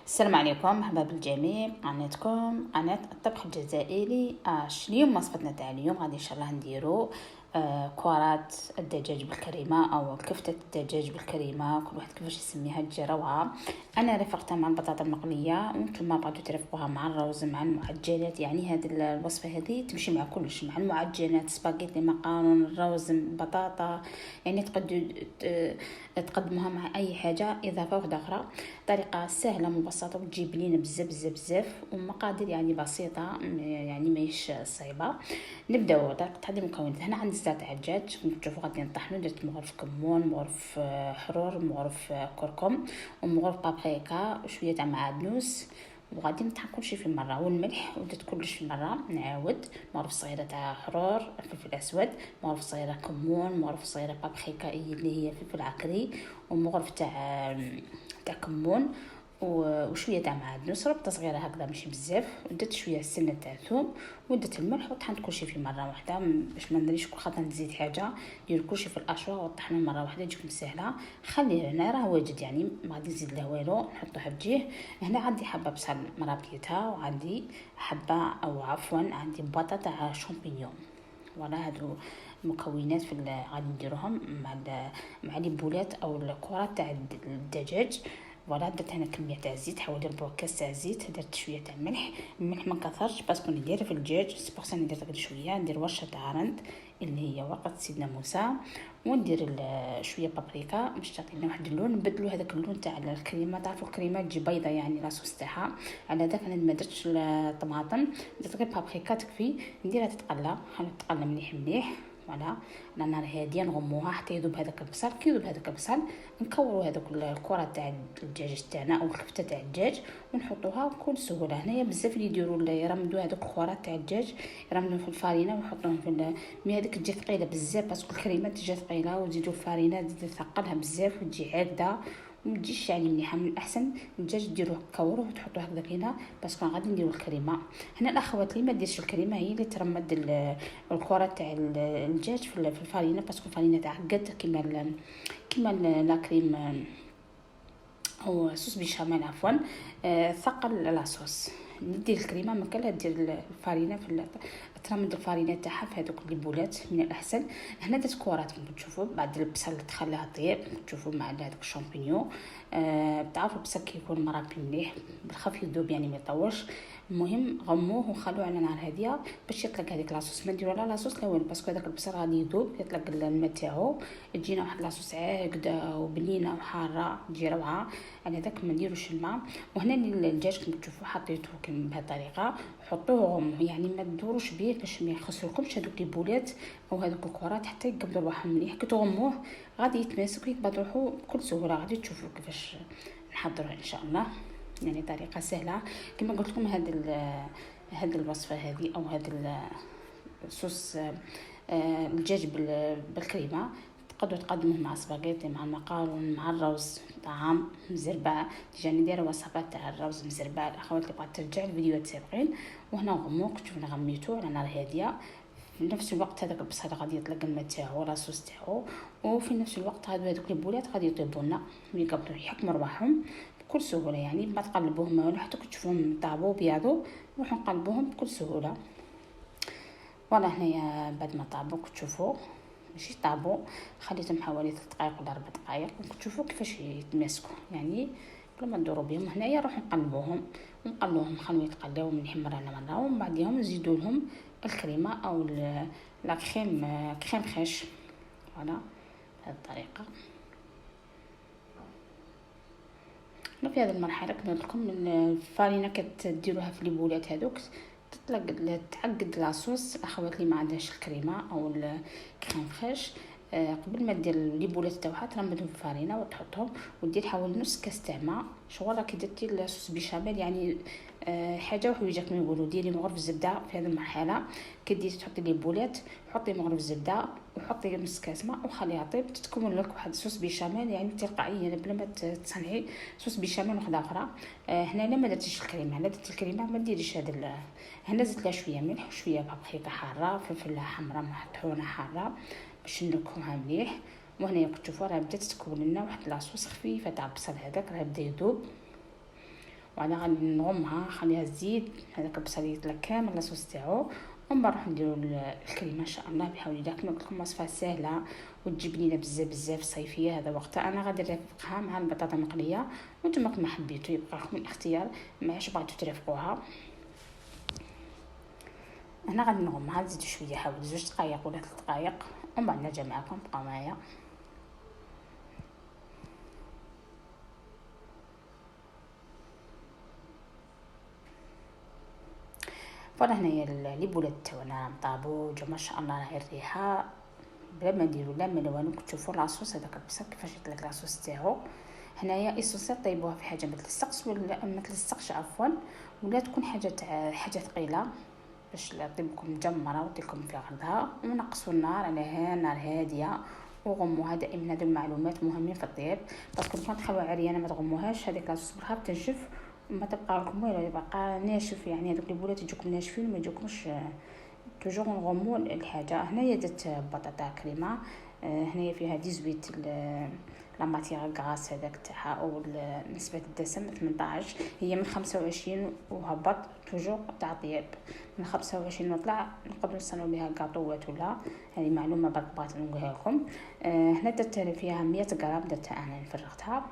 السلام عليكم، مرحبا بالجميع. قناتكم قناة الطبخ الجزائري. اليوم وصفتنا تاع اليوم غادي ان شاء الله نديرو كرات الدجاج بالكريمه او كفته الدجاج بالكريمه، كل واحد كيفاش يسميها تجي روعه. انا رفقتها مع البطاطا المقليه، وانتم ما بغيتو ترفقوها مع الرز مع المعجنات. يعني هذه الوصفه هذه تمشي مع كلش، مع المعجنات، سباغيتي، مقارون، الرز، بطاطا. يعني تقدموها مع اي حاجه. اضافه واحده اخرى، طريقه سهله مبسطه وتجيب لينا بزاف بزاف بزاف، ومقادير يعني بسيطه، يعني ماهيش صعيبه. نبداو طريقه تحضير المكونات. هنا عندي زيت تاع الدجاج كما تشوفوا غادي نطحنو. درت مغرف كمون، مغرف حرور، مغرف كركم، ومغرف بابريكا، وشويه تاع معدنوس، وغادي نطحن كلشي في مره، والملح، ودرت كلش في مره. نعاود مغرف صغيره تاع حرور، فلفل اسود، مغرف صغيره كمون، مغرف صغيره بابريكا اللي هي فلفل عكري، ومغرف تاع كمون، وشويه تاع معدنوس، ربطه صغيره هكذا ماشي بزاف. ودرت شويه سنه تاع ثوم، ودرت الملح، وطحنت كلشي في مره واحده باش ما نديرش كل خطره نزيد حاجه. ديروا كلشي في الاشواط وطحنوا مره واحده تجيكم سهله. خليه هنا راه واجد، يعني ما غادي نزيد له والو، نحطوها بجيه. هنا عندي حبه بصل مرابيتها، وعندي حبه او عفوا عندي بطاطا تاع شامبينيون. ولا هادو المكونات غادي نديروهم مع لي بولات او الكرات تاع الدجاج. فوالا درت هنا كميه تاع الزيت، حوالي ربع كاس تاع الزيت. درت شويه تاع الملح ما كثرش باسكو ندير في الدجاج، سي بوغ سا ندير غير شويه. ندير ورشه تاع رند اللي هي ورقه سيدنا موسى، وندير شويه بابريكا باش تعطينا واحد اللون. نبدلوا هذاك اللون تاع الكريمه. تعرفوا الكريمه تجي بيضه يعني لاصوص تاعها. على ذاك انا ما درتش الطماطم، درت غير بابريكا تكفي. نديرها تتقلى، خليها تتقلى مليح مليح. فوالا على نار هاديه نغموها حتى يذوب هذاك البصل. كي يذوب هذاك البصل نكوروا هذوك الكرات تاع الدجاج تاعنا او الكفته تاع الدجاج، ونحطوها بكل سهوله. هنايا بزاف اللي يديروا يرمدوا هذوك الكرات تاع الدجاج، يرمدوهم في الفارينه ويحطوهم مي هذيك تجي ثقيله بزاف باسكو الكريمه تجي ثقيله، وتزيدوا الفارينه تزيد ثقلها بزاف وتجي عاقده ومتجيش يعني مليحه. من الاحسن الدجاج ديروه كوروه وتحطوه هكذا هنا باسكو غادي نديرو الكريمه. هنا الاخوات اللي ما ديرش الكريمه هي اللي ترمد الكرات تاع الدجاج في الفارينه، باسكو الفارينه تاع عقد كيما لا كريم او صوص بيشاميل عفوا. ثقل لاصوص. ندير الكريمه ما كان دير الفارينه ترمد الفارينه تاعها في هذوك البولات من الاحسن. هنا درت كرات كما تشوفوا بعد البصل تخليها طيب تشوفوا مع هذوك الشامبينيون. تعرفوا البصل كيكون مرابي مليح بالخف يذوب يعني ما يطولش. المهم غموه وخلوه على نار هاديه باش يطلق هذيك لاصوص. ما نديروا لا لاصوص لا والو باسكو هذاك البصل غادي يذوب يطلق الماء تاعو، تجينا واحد لاصوص عاقده وبنينه وحاره تجي روعه. على ذاك ما نديروش الماء. وهنا الدجاج كما تشوفوا حطيته كما بهذه الطريقه. حطوه يعني ما تدوروش به باش ما يخسركمش هذوك البولات او هذوك الكرات حتى يقبضوا روحهم مليح. كي تغموه غادي يتماسك ويقبض روحو بكل سهوله. غادي تشوفوا كيفاش نحضروه ان شاء الله. يعني طريقه سهله كما قلت لكم. هذه الوصفه هذه او هذا الصوص الدجاج بالكريمه تقدروا تقدموه مع سباغيتي، مع المقارون، مع الرز، طعام مزربع. جاني دايره وصفات تاع الرز مزربع. الاخوات اللي بغات ترجع الفيديوهات السابقين. وهنا غموق شوفنا غميتو على نار هاديه. في نفس الوقت هذاك البصل غادي يطلق الماء تاعو لاصوص تاعو، وفي نفس الوقت هذوك البولات غادي يطيبوا لنا ملي يقبضوا يحكموا رواحهم بكل سهوله. يعني ما تقلبوهم والو حتى كي تشوفوهم طابوا بياضوا نروحوا نقلبوهم بكل سهوله. والله هنايا بعد ما طابوا كتشوفوا ماشي طابوا، خليتهم حوالي 3 دقائق ولا 4 دقائق وكتشوفوا كيفاش يتماسكوا. يعني قبل ما ندوروا بهم هنايا نروحوا نقلبوهم نخليهم يتقلاو مليح مره على مره، ومن بعدهم نزيدوا لهم الكريمه او لا كريم خيش. فوالا بهذه الطريقه. في هذه المرحله كما قلت لكم الفارينه كتديروها في البولات هذوك تعقد لاصوص. الاخوات اللي ما عندهاش الكريمه او الكريم فريش قبل ما دير لي بولات تاعها ترمدهم في الفارينه وتحطهم ودير حوالي نص كاس تاع ماء. شغل راكي درتي الصوص بيشاميل يعني حاجه وحويجه كما يقولوا. ديري مغرف زبده في هذه المرحله. كديري تحطي لي بولات حطي مغرف زبده وحطي نص كاس ماء وخليها طيب تتكون لك واحد صوص بيشاميل يعني تلقائيا بلا ما تصنعي صوص بيشاميل وحده اخرى. هنا لا ما درتيش الكريمه. هنا درت الكريمه ما ديريش هذا. هنا زدت لها شويه ملح وشويه بابريكا حاره، فلفله حمراء مطحونه حاره باش نكهوها مليح. وهنا كتشوفوا راه بدات تكون لنا واحد لاصوص خفيفه تاع البصل هذاك راه بدا يذوب. وانا غادي نغمها نخليها تزيد هذاك البصل يطلق كامل لاصوص تاعو، ومن بعد نروح نديرو الكريمه ان شاء الله بحول الله. كما قلت لكم وصفه سهله وتجي بنينه بزاف بزاف صيفيه. هذا وقتها انا غادي نرافقها مع البطاطا المقليه، وانتم كما حبيتوا يبقى لكم الاختيار معاش بغيتو ترافقوها. هنا غادي نغمها نزيد شويه حوالي 2 دقائق ولا 3 دقائق، ومن بعد نرجع معكم بقاو معايا. فوالا هنايا لي بولات تاعنا مطابو جا ما شاء الله. راهي الريحه بلا ما نديرو لا ما والو. كتشوفوا لاصوص هذاك البصل كيفاش يطلق لاصوص تاعو. هنايا ايسونسيال طيبوها في حاجه ما تلصقش ولا ما تلصقش عفوا، ولا تكون حاجه حاجه ثقيله باش طيبكم مجمره وديركم في غرضها. ونقصوا النار على نار هاديه وغموها دائما. هذو المعلومات مهمين في الطيب، باسكو كون تخلوها عريانه ما تغموهاش هذيك لاصوص برها بتنشف وما تبقى لكم والو، يبقى ناشف. يعني هذوك البولات يجوكم ناشفين وما يجوكمش. توجور نغمو الحاجه. هنايا درت بطاطا كريمه، هنايا فيها 18 لا ماتيغ غاس هذاك تاعها او نسبه الدسم 18. هي من 25 وهبط توجور تاع طياب من 25 وطلع نقدروا نصنعوا بها كاطوات ولا. هذه معلومه برك بغيت نقولها لكم. هنا درت فيها 100 غرام درتها انا فرغتها.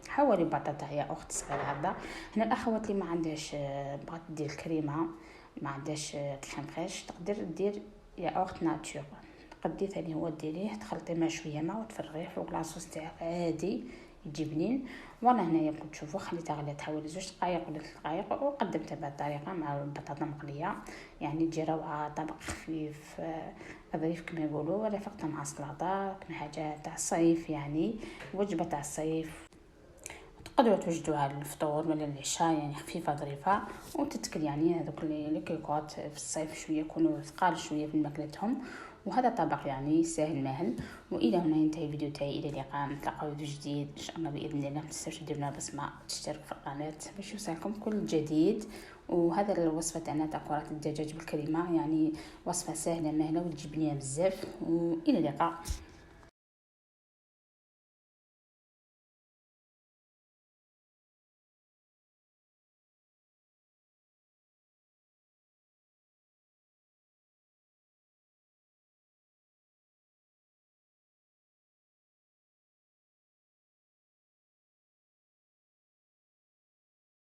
حوالي بطاطا يا اخت صغيره هذا. هنا الاخوات اللي ما عندهاش بغات دير الكريمه ما عندهاش كريم فريش تقدر دير يا اخت ناتور. قدي ثاني هو ديريه تخلطي مع شويه ماء وتفرغيه فوق لاصوص تاعك عادي يجي بنين. وانا هنايا كنت تشوفوا خليتها غلات حوالي 2 دقائق ولا 3 دقائق وقدمتها بهذه الطريقه مع البطاطا المقليه. يعني تجي روعه طبق خفيف ظريف كما يقولوا. رافقتها مع سلطه كما حاجه تاع الصيف، يعني وجبه تاع الصيف تقدروا توجدوها للفطور ولا العشاء. يعني خفيفه ظريفه وتتكل. يعني هذوك اللي كيكوت في الصيف شويه يكونوا ثقال شويه في ماكلتهم. وهذا طبق يعني سهل ماهل. والى هنا ينتهي الفيديو تاعي. الى اللقاء نتلاقاو فيديو جديد ان شاء الله باذن الله. ما تنساوش ديروا لنا بصمه تشتركوا في القناه باش يوصلكم كل جديد. وهذا الوصفه تاعنا تاع كرات الدجاج بالكريمه، يعني وصفه سهله ماهله وتجيب لنا بزاف. والى اللقاء.